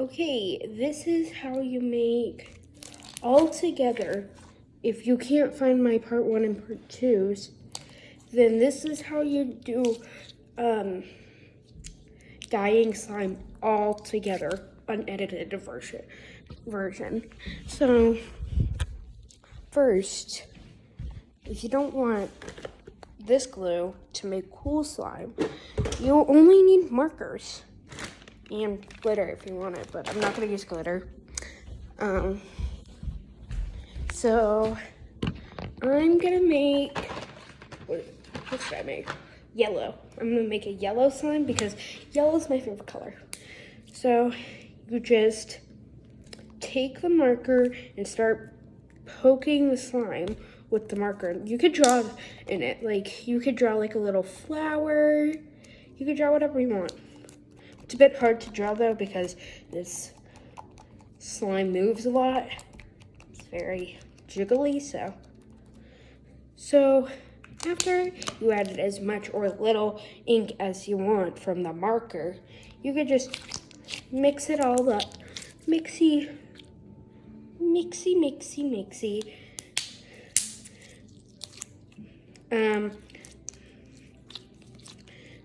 Okay, this is how you make all together. If you can't find my part 1 and part 2s, then this is how you do dyeing slime all together, unedited version. So first, if you don't want this glue to make cool slime, you only need markers and glitter if you want it, but I'm not gonna use glitter. So I'm gonna make, what should I make? Yellow. I'm gonna make a yellow slime because yellow is my favorite color. So you just take the marker and start poking the slime with the marker. You could draw in it, like you could draw like a little flower. You could draw whatever you want. It's a bit hard to draw though because this slime moves a lot. It's very jiggly, so after you added as much or little ink as you want from the marker, you could just mix it all up. Mixy.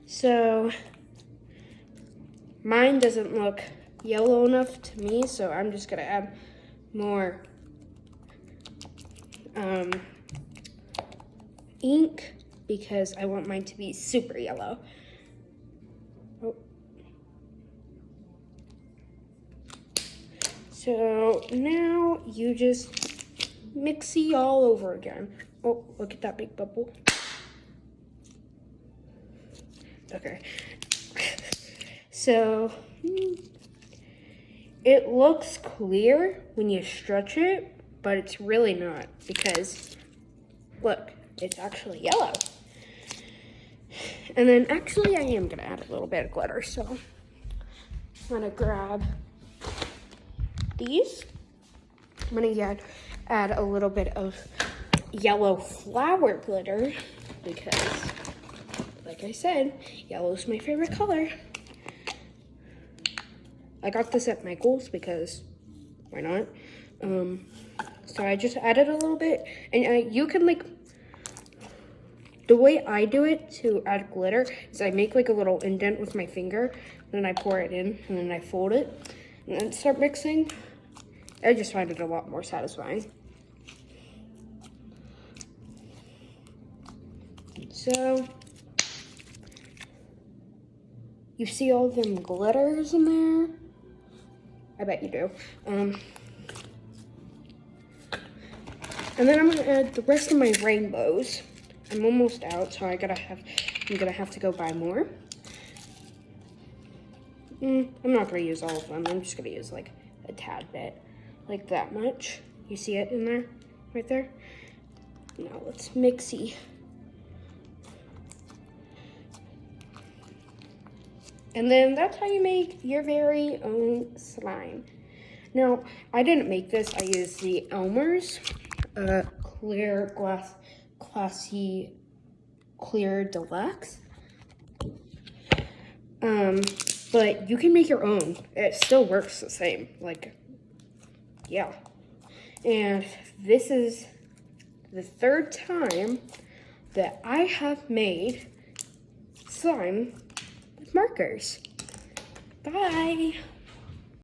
So mine doesn't look yellow enough to me, so I'm just gonna add more ink because I want mine to be super yellow. Oh. So now you just mixy all over again. Oh, look at that big bubble. Okay. So it looks clear when you stretch it, but it's really not because look, it's actually yellow. And then actually I am gonna add a little bit of glitter, so I'm gonna grab these. I'm gonna add a little bit of yellow flower glitter because, like I said, yellow is my favorite color. I got this at Michael's because why not? So I just added a little bit, and you can like, the way I do it to add glitter is I make like a little indent with my finger, and then I pour it in, and then I fold it, and then start mixing. I just find it a lot more satisfying. So, you see all them glitters in there? I bet you do. And then I'm gonna add the rest of my rainbows. I'm almost out, so I'm gonna have to go buy more. I'm not gonna use all of them. I'm just gonna use like a tad bit, like that much. You see it in there, right there? Now let's mixy. And then that's how you make your very own slime. Now, I didn't make this. I used the Elmer's Clear Glass Classy Clear Deluxe. But you can make your own. It still works the same. Like, yeah. And this is the 3rd time that I have made slime with markers. Bye.